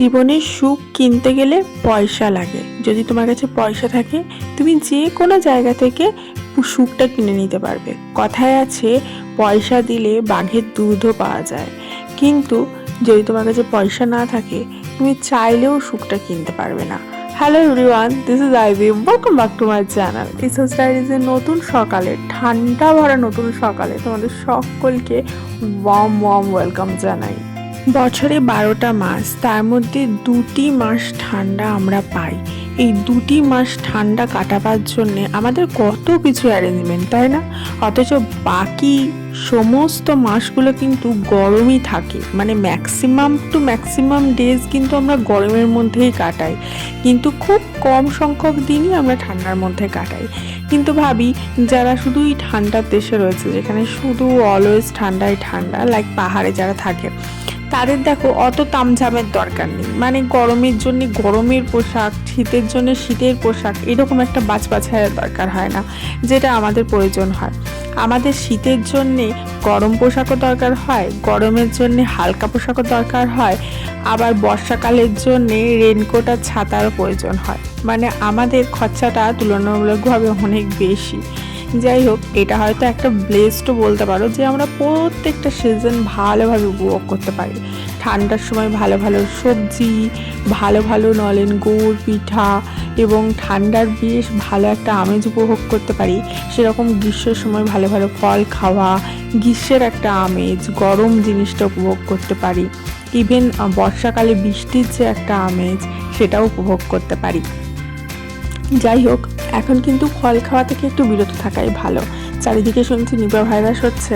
জীবনে সুখ কিনতে গেলে পয়সা লাগে। যদি তোমার কাছে পয়সা থাকে, তুমি যে কোনো জায়গা থেকে সুখটা কিনে নিতে পারবে। কথায় আছে, পয়সা দিলে বাঘের দুধও পাওয়া যায়। কিন্তু যদি তোমার কাছে পয়সা না থাকে, তুমি চাইলেও সুখটা কিনতে পারবে না। Hello everyone, this is Ivy, welcome back to my channel. ইসোস ডায়েরিজের নতুন সকালে, ঠান্ডা ভরা নতুন সকালে তোমাদের সকলকে ওয়ার্ম ওয়ার্ম ওয়েলকাম জানাই। বছরে 12টা মাস, তার মধ্যে 2টি মাস ঠান্ডা আমরা পাই। এই 2টি মাস ঠান্ডা কাটাবার জন্যে আমাদের কত কিছু অ্যারেঞ্জমেন্ট, তাই না? অথচ বাকি সমস্ত মাসগুলো কিন্তু গরমই থাকে, মানে ম্যাক্সিমাম ডেজ কিন্তু আমরা গরমের মধ্যেই কাটাই, কিন্তু খুব কম সংখ্যক দিনই আমরা ঠান্ডার মধ্যে কাটাই। কিন্তু ভাবি, যারা শুধুই ঠান্ডার দেশে রয়েছে, যেখানে শুধু অলওয়েজ ঠান্ডায় ঠান্ডা, লাইক পাহাড়ে যারা থাকে, তাদের দেখো অত তামঝামের দরকার নেই। মানে গরমের জন্য গরমের পোশাক, শীতের জন্য শীতের পোশাক, এরকম একটা বাছাইয়ের দরকার হয় না, যেটা আমাদের প্রয়োজন হয়। আমাদের শীতের জন্যে গরম পোশাকও দরকার হয়, গরমের জন্যে হালকা পোশাকও দরকার হয়, আবার বর্ষাকালের জন্যে রেনকোট আর ছাতারও প্রয়োজন হয়। মানে আমাদের খরচাটা তুলনামূলকভাবে অনেক বেশি। যাই হোক, এটা হয়তো একটা ব্লেসডও বলতে পারো যে আমরা প্রত্যেকটা সিজন ভালোভাবে উপভোগ করতে পারি। ঠান্ডার সময় ভালো ভালো সবজি, ভালো ভালো নলেন গুড় পিঠা এবং ঠান্ডার বেশ ভালো একটা আমেজ উপভোগ করতে পারি। সেরকম গ্রীষ্মের সময় ভালো ভালো ফল খাওয়া, গ্রীষ্মের একটা আমেজ, গরম জিনিসটা উপভোগ করতে পারি। ইভেন বর্ষাকালে বৃষ্টির যে একটা আমেজ, সেটাও উপভোগ করতে পারি। যাই হোক, এখন কিন্তু ফল খাওয়া থেকে একটু বিরত থাকাই ভালো। চারিদিকে শুনছি নিপা ভাইরাস হচ্ছে।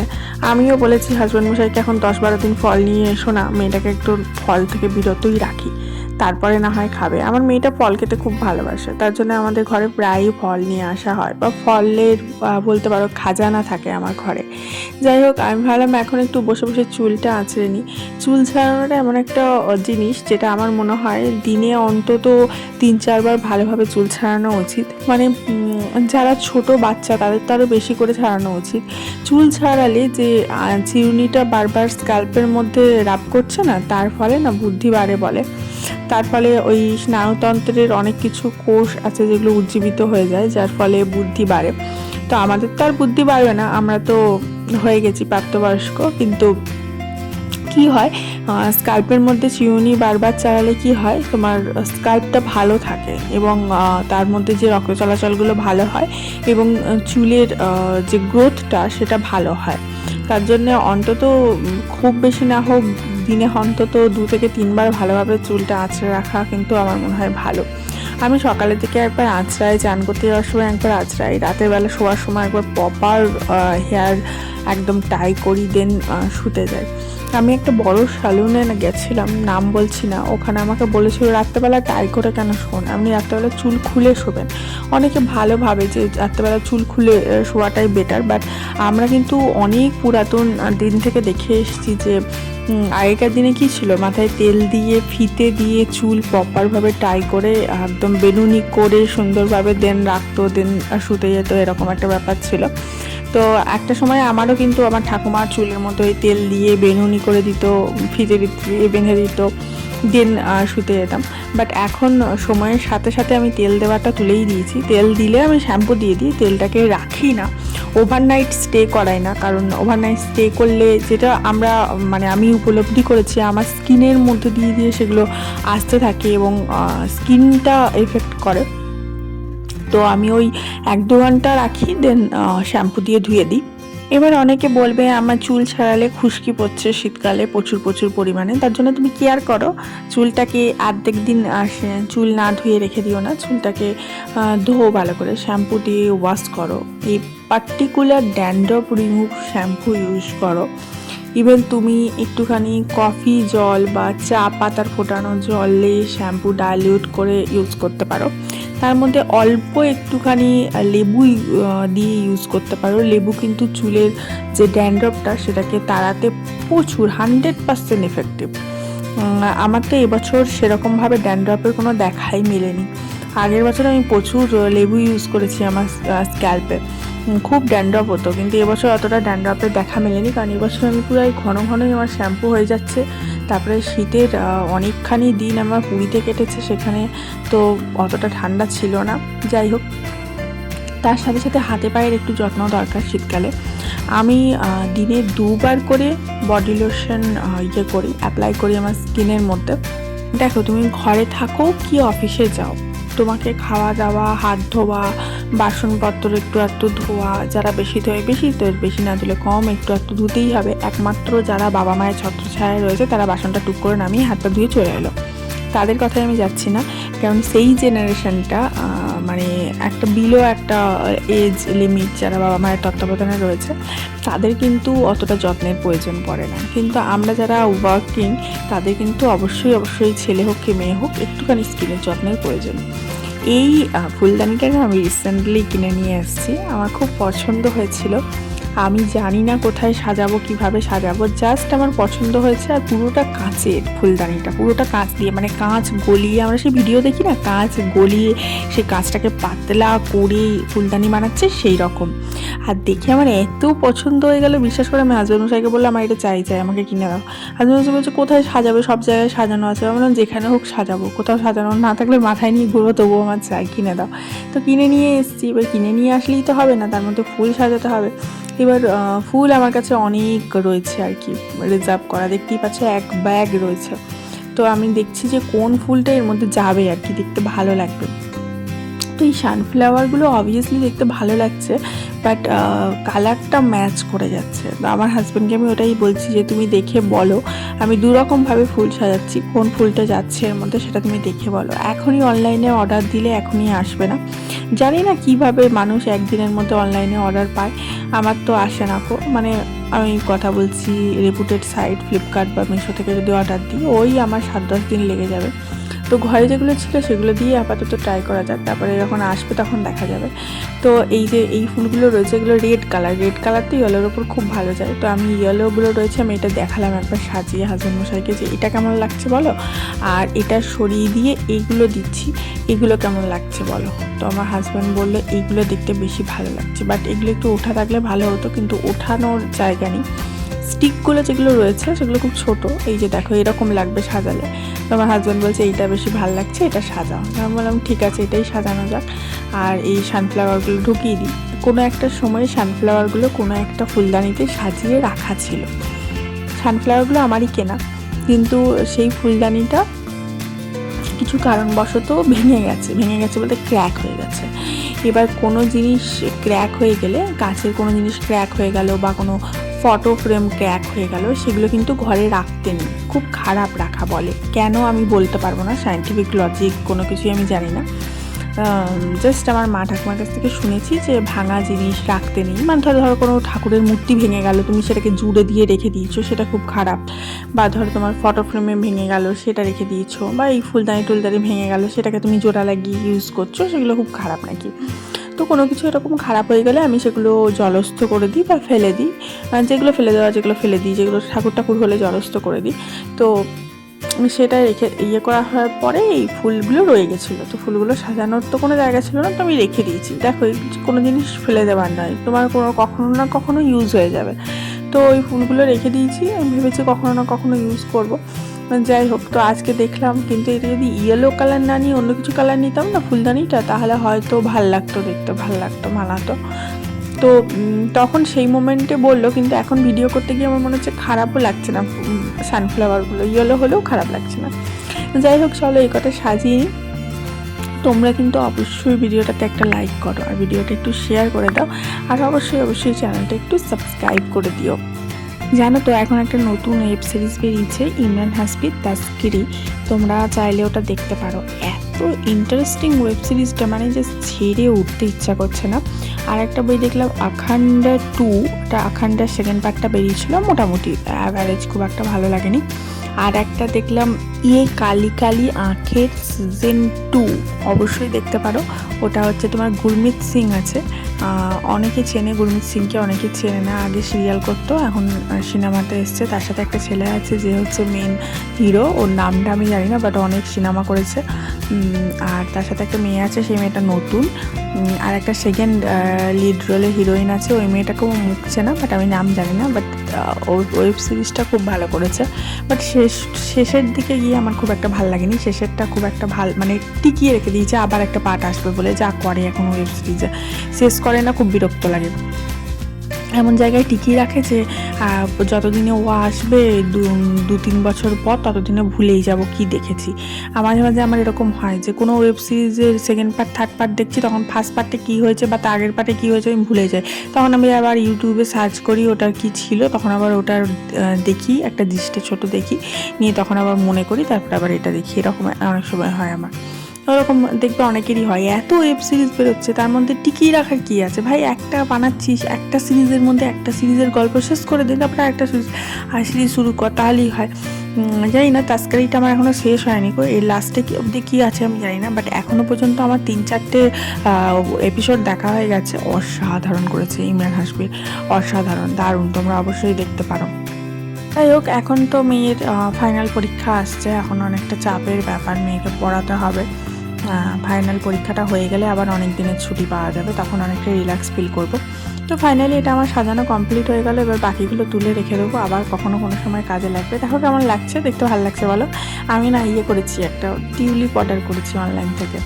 আমিও বলেছি হাজব্যান্ড মশাইকে, এখন 10-12 দিন ফল নিয়ে এসো না, মেয়েটাকে একটু ফল থেকে বিরতই রাখি, তারপরে না হয় খাবে। আমার মেয়েটা ফল খেতে খুব ভালোবাসে, তার জন্য আমাদের ঘরে প্রায়ই ফল নিয়ে আসা হয়, বা ফলের বলতে পারো খাজানা থাকে আমার ঘরে। যাই হোক, আমি ভাবলাম এখন একটু বসে বসে চুলটা আঁচড়ে নিই। চুল ছাড়ানোটা এমন একটা জিনিস যেটা আমার মনে হয় দিনে অন্তত 3-4 বার ভালোভাবে চুল ছাড়ানো উচিত। মানে যারা ছোট বাচ্চা, তাদের তো আরও বেশি করে ছাড়ানো উচিত। চুল ছাড়ালে যে চিরুনিটা বারবার স্ক্যাল্পের মধ্যে রাব করছে না, তার ফলে না বুদ্ধি বাড়ে বলে। তার ফলে ওই স্নায়ুতন্ত্রের অনেক কিছু কোষ আছে যেগুলো উজ্জীবিত হয়ে যায়, যার ফলে বুদ্ধি বাড়ে। তো আমাদের তো আর বুদ্ধি বাড়বে না, আমরা তো হয়ে গেছি প্রাপ্তবয়স্ক। কিন্তু কি হয়, স্কাল্পের মধ্যে চিরুনি বারবার চালালে কি হয়, তোমার স্কাল্পটা ভালো থাকে এবং তার মধ্যে যে রক্ত চলাচলগুলো ভালো হয় এবং চুলের যে গ্রোথটা সেটা ভালো হয়। তার জন্য অন্তত খুব বেশি না হোক, দিনে অন্তত 2 থেকে 3 বার ভালোভাবে চুলটা আঁচড়ে রাখা কিন্তু আমার মনে হয় ভালো। আমি সকালের দিকে একবার আঁচড়াই, চান করতে যাওয়ার সময় একবার আঁচড়াই, রাতের বেলা শোয়ার সময় একবার প্রপার হেয়ার একদম টাই করি, দেন শুতে যাই। আমি একটা বড় স্যালুনে গেছিলাম, নাম বলছি না, ওখানে আমাকে বলেছিল রাত্রেবেলা টাই করে কেন শোন, আপনি রাত্রেবেলা চুল খুলে শোবেন। অনেকে ভালো ভাবে যে রাত্রেবেলা চুল খুলে শোয়াটাই বেটার, বাট আমরা কিন্তু অনেক পুরাতন দিন থেকে দেখে এসেছি যে আগেকার দিনে কি ছিল, মাথায় তেল দিয়ে ফিতে দিয়ে চুল প্রপারভাবে টাই করে একদম বেনুনি করে সুন্দরভাবে দেন রাখতো, দেন শুতে যেত, এরকম একটা ব্যাপার ছিল। তো একটা সময় আমারও কিন্তু আমার ঠাকুমার চুলের মতো ওই তেল দিয়ে বেনুনি করে দিত, ফিতে দিয়ে বেঁধে দিত, দেন শুতে যেতাম। বাট এখন সময়ের সাথে সাথে আমি তেল দেওয়াটা তুলেই দিয়েছি। তেল দিলে আমি শ্যাম্পু দিয়ে দিই, তেলটাকে রাখি না, ওভারনাইট স্টে করাই না। কারণ ওভারনাইট স্টে করলে যেটা আমরা মানে আমি উপলব্ধি করেছি, আমার স্কিনের মধ্যে দিয়ে দিয়ে সেগুলো আসতে থাকে এবং স্কিনটা এফেক্ট করে। তো আমি ওই 1-2 ঘন্টা রাখি, দেন শ্যাম্পু দিয়ে ধুয়ে দিই। এবার অনেকে বলবে আমার চুল ছাড়ালে খুশকি পড়ছে শীতকালে প্রচুর প্রচুর পরিমাণে, তার জন্য তুমি কেয়ার করো, চুলটাকে অর্ধেক দিন চুল না ধুয়ে রেখে দিও না, চুলটাকে ধোও ভালো করে, শ্যাম্পু দিয়ে ওয়াশ করো। এই particular dandruff remove shampoo use করো। ইভেন তুমি একটুখানি কফি জল বা চা পাতার ফোটানো জলে শ্যাম্পু ডাইলিউট করে ইউজ করতে পারো। তার মধ্যে অল্প একটুখানি লেবু দিয়ে ইউজ করতে পারো। লেবু কিন্তু চুলের যে ড্যান্ড্রফটা সেটাকে তাড়াতে প্রচুর 100% এফেক্টিভ। আমার তো এবছর সেরকমভাবে ড্যান্ড্রফের কোনো দেখাই মেলেনি। আগের বছর আমি প্রচুর লেবু ইউজ করেছি আমার স্ক্যাল্পে, খুব ড্যান্ড্রফ হতো, কিন্তু এবছর অতটা ড্যান্ড্রফের দেখা মেলেনি, কারণ এবছর আমি পুরো ঘন ঘনই আমার শ্যাম্পু হয়ে যাচ্ছে, তারপরে শীতের অনেকখানি দিন আমার পুরীতে কেটেছে, সেখানে তো অতটা ঠান্ডা ছিল না। যাই হোক, তার সাথে সাথে হাতে পায়ের একটু যত্ন দরকার শীতকালে। আমি দিনে 2 বার করে বডি লোশন করি, অ্যাপ্লাই করি আমার স্কিনের মধ্যে। দেখো, তুমি ঘরে থাকো কি অফিসে যাও, তোমাকে খাওয়া দাওয়া, হাত ধোয়া, বাসনপত্র একটু একটু ধোয়া, যারা বেশি ধোয় বেশি, তো বেশি না ধুলে কম, একটু একটু ধুতেই হবে। একমাত্র যারা বাবা মায়ের ছত্রছায়ায় রয়েছে তারা বাসনটা টুক করে নামিয়ে হাত পা ধুয়ে চলে এলো, তাদের কথায় আমি যাচ্ছি না, কারণ সেই জেনারেশনটা মানে একটা বিলো একটা এজ লিমিট যারা বাবা মায়ের তত্ত্বাবধানে রয়েছে, তাদের কিন্তু অতটা যত্নের প্রয়োজন পড়ে না। কিন্তু আমরা যারা ওয়ার্কিং, তাদের কিন্তু অবশ্যই ছেলে হোক কি মেয়ে হোক একটুখানি স্কিনের যত্নের প্রয়োজন। এই ফুলদানিটাকে আমি রিসেন্টলি কিনে নিয়ে এসেছি, আমার খুব পছন্দ হয়েছিল। আমি জানি না কোথায় সাজাবো, কিভাবে সাজাবো, জাস্ট আমার পছন্দ হয়েছে। আর পুরোটা কাঁচের ফুলদানিটা, পুরোটা কাঁচ দিয়ে, মানে কাঁচ গলিয়ে, আমরা সেই ভিডিও দেখি না, কাঁচ গলিয়ে সেই কাঁচটাকে পাতলা করে ফুলদানি বানাচ্ছে, সেই রকম। আর দেখে আমার এত পছন্দ হয়ে গেল, বিশ্বাস করে আমি হাজব্যান্ড মশাইকে বললাম আমার এটা চাই, আমাকে কিনে দাও। হাজব্যান্ড মশাই বলছে কোথায় সাজাবে, সব জায়গায় সাজানো আছে। আমি বললাম যেখানে হোক সাজাবো, কোথাও সাজানো না থাকলে মাথায় নিয়ে ঘুরবো, তবুও আমার চাই, কিনে দাও। তো কিনে নিয়ে এসেছি। এবার কিনে নিয়ে আসলেই তো হবে না, তার মধ্যে ফুল সাজাতে হবে। এবার ফুল আমার কাছে অনেক রয়েছে আর কি, রিজার্ভ করা, দেখতেই পাচ্ছ এক ব্যাগ রয়েছে। তো আমি দেখছি যে কোন ফুলটা এর মধ্যে যাবে আর কি, দেখতে ভালো লাগবে। তো এই সানফ্লাওয়ারগুলো অবভিয়াসলি দেখতে ভালো লাগছে, বাট কালারটা ম্যাচ করে যাচ্ছে। আমার হাজব্যান্ডকে আমি ওটাই বলছি যে তুমি দেখে বলো, আমি 2 রকমভাবে ফুল সাজাচ্ছি, কোন ফুলটা যাচ্ছে এর মধ্যে সেটা তুমি দেখে বলো। এখনই অনলাইনে অর্ডার দিলে এখনই আসবে না, জানি না কিভাবে মানুষ একদিনের মধ্যে অনলাইনে অর্ডার পায়, আমার তো আসে না। মানে আমি কথা বলছি রেপুটেড সাইট ফ্লিপকার্ট বা মিশো থেকে যদি অর্ডার দিই, ওই আমার 7-10 দিন লেগে যাবে। তো ঘরে যেগুলো ছিল সেগুলো দিয়ে আপাতত ট্রাই করা যাক, তারপরে যখন আসবে তখন দেখা যাবে। তো এই যে এই ফুলগুলো রয়েছে, এগুলো রেড কালার তো ইয়েলোর ওপর খুব ভালো যায়। তো আমি ইয়েলোগুলো রয়েছে, আমি এটা দেখালাম একবার সাজিয়ে হাজব্যান্ড মশাইকে যে এটা কেমন লাগছে বলো, আর এটা সরিয়ে দিয়ে এইগুলো দিচ্ছি, এগুলো কেমন লাগছে বলো। তো আমার হাজব্যান্ড বললো এইগুলো দেখতে বেশি ভালো লাগছে, বাট এগুলো একটু ওঠা থাকলে ভালো হতো, কিন্তু ওঠানোর জায়গা নেই। স্টিকগুলো যেগুলো রয়েছে সেগুলো খুব ছোট, এই যে দেখো এরকম লাগবে সাজালে। তো আমার হাজব্যান্ড বলছে এইটা বেশি ভালো লাগছে, এটা সাজাও। আমি বললাম ঠিক আছে, এটাই সাজানো যাক। আর এই সানফ্লাওয়ারগুলো ঢুকিয়ে দিই। কোনো একটা সময় সানফ্লাওয়ারগুলো কোনো একটা ফুলদানিতে সাজিয়ে রাখা ছিল, সানফ্লাওয়ারগুলো আমারই কেনা, কিন্তু সেই ফুলদানিটা কিছু কারণবশত ভেঙে গেছে বলতে ক্র্যাক হয়ে গেছে। এবার কোনো জিনিস ক্র্যাক হয়ে গেলে, কাচের কোনো জিনিস ক্র্যাক হয়ে গেল বা কোনো ফটো ফ্রেম ক্র্যাক হয়ে গেল, সেগুলো কিন্তু ঘরে রাখতে নেই, খুব খারাপ রাখা বলে। কেন আমি বলতে পারবো না, সায়েন্টিফিক লজিক কোনো কিছুই আমি জানি না, জাস্ট আমার মা ঠাকুমার কাছ থেকে শুনেছি যে ভাঙা জিনিস রাখতে নেই। মানে ধরো কোনো ঠাকুরের মূর্তি ভেঙে গেল, তুমি সেটাকে জুড়ে দিয়ে রেখে দিয়েছো, সেটা খুব খারাপ। বা ধরো তোমার ফটো ফ্রেমে ভেঙে গেল, সেটা রেখে দিয়েছো, বা এই ফুলদানি টুলদানি ভেঙে গেল, সেটাকে তুমি জোড়া লাগিয়ে ইউজ করছো, সেগুলো খুব খারাপ নাকি। তো কোনো কিছু এরকম খারাপ হয়ে গেলে আমি সেগুলো জলস্থ করে দিই বা ফেলে দিই, যেগুলো ফেলে দেওয়া যেগুলো ফেলে দিই, যেগুলো ঠাকুর হলে জলস্থ করে দিই। তো সেটা রেখে করা হওয়ার পরে এই ফুলগুলো রয়ে গেছিলো, তো ফুলগুলো সাজানোর তো কোনো জায়গা ছিল না, তো আমি রেখে দিয়েছি। দেখো কোনো জিনিস ফেলে দেওয়ার নয়, তোমার কখনো না কখনো ইউজ হয়ে যাবে। তো ওই ফুলগুলো রেখে দিয়েছি, আমি ভেবেছি কখনো না কখনো ইউজ করবো। যাই হোক, তো আজকে দেখলাম, কিন্তু এটা যদি ইয়েলো কালার না নিয়ে অন্য কিছু কালার নিতাম না ফুলদানিটা, তাহলে হয়তো ভাল লাগতো, দেখতে ভাল লাগতো, মানাতো। তো তখন সেই মোমেন্টে বললো, কিন্তু এখন ভিডিও করতে গিয়ে আমার মনে হচ্ছে খারাপও লাগছে না, সানফ্লাওয়ারগুলো ইয়েলো হলেও খারাপ লাগছে না। যাই হোক, চলো এই কথা সাজিয়ে নিই। তোমরা কিন্তু অবশ্যই ভিডিওটাতে একটা লাইক করো, আর ভিডিওটা একটু শেয়ার করে দাও, আর অবশ্যই চ্যানেলটা একটু সাবস্ক্রাইব করে দিও। জানো তো এখন একটা নতুন ওয়েব সিরিজ বেরিয়েছে, ইমরান হাসমি তাস্কিরি, তোমরা চাইলে ওটা দেখতে পারো। এত ইন্টারেস্টিং ওয়েব সিরিজটা, মানে যে ছেড়ে উঠতে ইচ্ছা করছে না। আর একটা বই দেখলাম আখান্ডা 2, ওটা আখান্ডার সেকেন্ড পার্টটা বেরিয়েছিল, মোটামুটি অ্যাভারেজ, খুব একটা ভালো লাগেনি। আর একটা দেখলাম কালি কালি আঁখের সিজন 2, অবশ্যই দেখতে পারো। ওটা হচ্ছে তোমার গুরমিত সিং আছে, অনেকে চেনে গুরমিত সিংকে, অনেকে চেনে না। আগে সিরিয়াল করতো, এখন সিনেমাতে এসছে। তার সাথে একটা ছেলে আছে যে হচ্ছে মেন হিরো, ওর নামটা আমি জানি না, বাট অনেক সিনেমা করেছে। আর তার সাথে একটা মেয়ে আছে, সেই মেয়েটা নতুন। আর একটা সেকেন্ড লিড রোলে হিরোইন আছে, ওই মেয়েটাকেও মুখ চেনা, বাট আমি নাম জানি না। বাট ওয়েব সিরিজটা খুব ভালো করেছে, বাট শেষের দিকে গিয়ে আমার খুব একটা ভালো লাগেনি। শেষেরটা খুব একটা মানে টিকিয়ে রেখে দিয়েছে, আবার একটা পার্ট আসবে বলে, যা করে এখন ওয়েব সিরিজে, শেষ করে না, খুব বিরক্ত লাগে। এমন জায়গায় টিকিয়ে রাখে যে যতদিনে ও আসবে 2-3 বছর পর, ততদিনে ভুলেই যাব কি দেখেছি। মাঝে মাঝে আমার এরকম হয় যে কোনো ওয়েব সিরিজের সেকেন্ড পার্ট, থার্ড পার্ট দেখছি, তখন ফার্স্ট পার্টে কী হয়েছে বা তার আগের পার্টে কী হয়েছে আমি ভুলে যাই। তখন আমি আবার ইউটিউবে সার্চ করি ওটার কী ছিল, তখন আবার ওটার দেখি, একটা দৃষ্টে ছোট দেখি, নিয়ে তখন আবার মনে করি, তারপরে আবার এটা দেখি। এরকম অনেক সময় হয় আমার। ওরকম দেখবে অনেকেরই হয়। এত ওয়েব সিরিজ বেরোচ্ছে, তার মধ্যে টিকিয়ে রাখার কী আছে ভাই? একটা বানাচ্ছিস, একটা সিরিজের মধ্যে একটা সিরিজের গল্প শেষ করে দিন, তারপরে একটা সিরিজ শুরু কর, তাহলেই হয়। জানি না, তাস্কারিটা আমার এখনও শেষ হয়নি, এর লাস্টে অবধি কী আছে আমি জানি না, বাট এখনও পর্যন্ত আমার 3-4টে এপিসোড দেখা হয়ে গেছে। অসাধারণ করেছে ইমরান হাশমির, অসাধারণ, দারুণ, তোমরা অবশ্যই দেখতে পারো। যাই হোক, এখন তো মেয়ের ফাইনাল পরীক্ষা আসছে, এখন অনেকটা চাপের ব্যাপার, মেয়েকে পড়াতে হবে। ফাইনাল পরীক্ষাটা হয়ে গেলে আবার অনেক দিনের ছুটি পাওয়া যাবে, তখন অনেকটা রিল্যাক্স ফিল করবো। তো ফাইনালি এটা আমার সাজানো কমপ্লিট হয়ে গেল, এবার বাকিগুলো তুলে রেখে দেবো, আবার কখনো কোনো সময় কাজে লাগবে। দেখো কেমন লাগছে, দেখতে ভালো লাগছে বলো? আমি না করেছি, একটা টিউলিপ অর্ডার করেছি অনলাইন থেকে,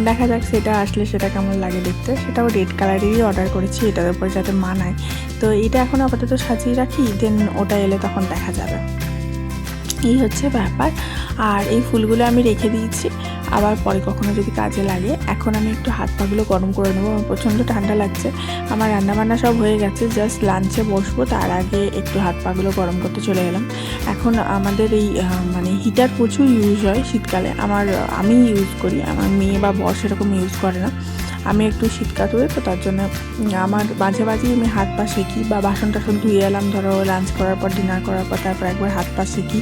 দেখা যাক সেটা আসলে সেটা কেমন লাগে দেখতে। সেটাও রেড কালারেরই অর্ডার করেছি, এটার উপর যাতে মানায়। তো এটা এখন আপাতত সাজিয়ে রাখি, দেন ওটা এলে তখন দেখা যাবে। এই হচ্ছে ব্যাপার। আর এই ফুলগুলো আমি রেখে দিয়েছি, আবার পরে কখনো যদি কাজে লাগে। এখন আমি একটু হাত পাগুলো গরম করে নেবো, আমার প্রচণ্ড ঠান্ডা লাগছে। আমার রান্নাবান্না সব হয়ে গেছে, জাস্ট লাঞ্চে বসবো, তার আগে একটু হাত পাগুলো গরম করতে চলে গেলাম। এখন আমাদের এই মানে হিটার প্রচুর ইউজ হয় শীতকালে, আমি ইউজ করি, আমার মেয়ে বা বর সেরকম ইউজ করে না। আমি একটু শীতকাতুরে, তো তার জন্য আমার মাঝে মাঝেই আমি হাত পা সেঁকি, বা বাসন টাসন ধুয়ে এলাম, ধরো লাঞ্চ করার পর, ডিনার করার পর, তারপর একবার হাত পা সেঁকি,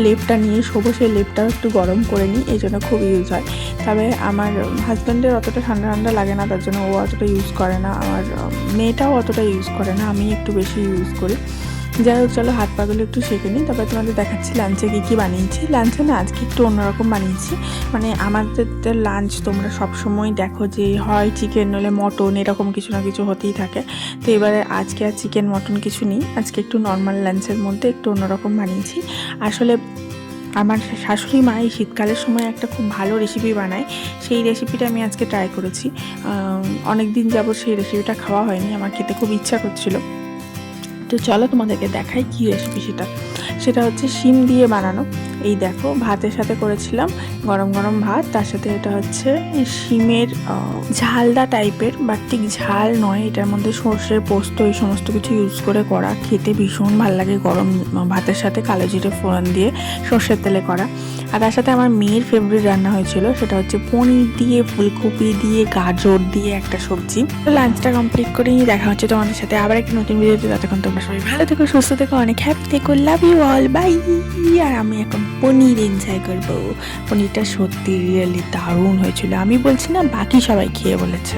লেপটা নিয়ে শোবো, সেই লেপটাও একটু গরম করে নিই, এই জন্য খুব ইউজ হয়। তবে আমার হাজব্যান্ডের অতটা ঠান্ডা ঠান্ডা লাগে না, তার জন্য ও অতটা ইউজ করে না, আমার মেয়েটাও অতটা ইউজ করে না, আমি একটু বেশি ইউজ করি। যাই হোক, চলো হাত পাগুলো একটু সেঁকে নিই, তারপরে তোমাদের দেখাচ্ছি লাঞ্চে কী বানিয়েছি। লাঞ্চে না আজকে একটু অন্যরকম বানিয়েছি, মানে আমাদের লাঞ্চ তোমরা সবসময় দেখো যে হয় চিকেন নইলে মটন, এরকম কিছু না কিছু হতেই থাকে। তো এবারে আজকে আর চিকেন মটন কিছু নেই, আজকে একটু নর্মাল লাঞ্চের মধ্যে একটু অন্যরকম বানিয়েছি। আসলে আমার শাশুড়ি মা এই শীতকালের সময় একটা খুব ভালো রেসিপি বানায়, সেই রেসিপিটা আমি আজকে ট্রাই করেছি। অনেক দিন যাবত সেই রেসিপিটা খাওয়া হয়নি, আমার খেতে খুব ইচ্ছা করছিল। তো চলো তোমাদেরকে দেখাই কী রেসিপি সেটা হচ্ছে শিম দিয়ে বানানো। এই দেখো, ভাতের সাথে করেছিলাম গরম গরম ভাত, তার সাথে এটা হচ্ছে শিমের ঝালদা টাইপের, বাট ঠিক ঝাল নয়, এটার মধ্যে সর্ষে, পোস্ত, এই সমস্ত কিছু ইউজ করে করা, খেতে ভীষণ ভালো লাগে গরম ভাতের সাথে কালো জিরে ফোড়ন দিয়ে সর্ষের তেলে করা। আর তার সাথে আমার মেয়ের ফেভারিট রান্না হয়েছিল, সেটা হচ্ছে পনির দিয়ে, ফুলকপি দিয়ে, গাজর দিয়ে একটা সবজি। তো লাঞ্চটা কমপ্লিট করে নিয়ে দেখা হচ্ছে তোমাদের সাথে আবার একটা নতুন ভিডিওতে। ততক্ষণ তোমরা সবাই ভালো থেকো, সুস্থ থেকো, অনেক হ্যাপি থেকো, লাভ ইউ অল, বাই। আর আমি এখন পনির এনজয় করবো। পনিরটা সত্যি রিয়েলি দারুণ হয়েছিল, আমি বলছি না, বাকি সবাই খেয়ে বলেছে।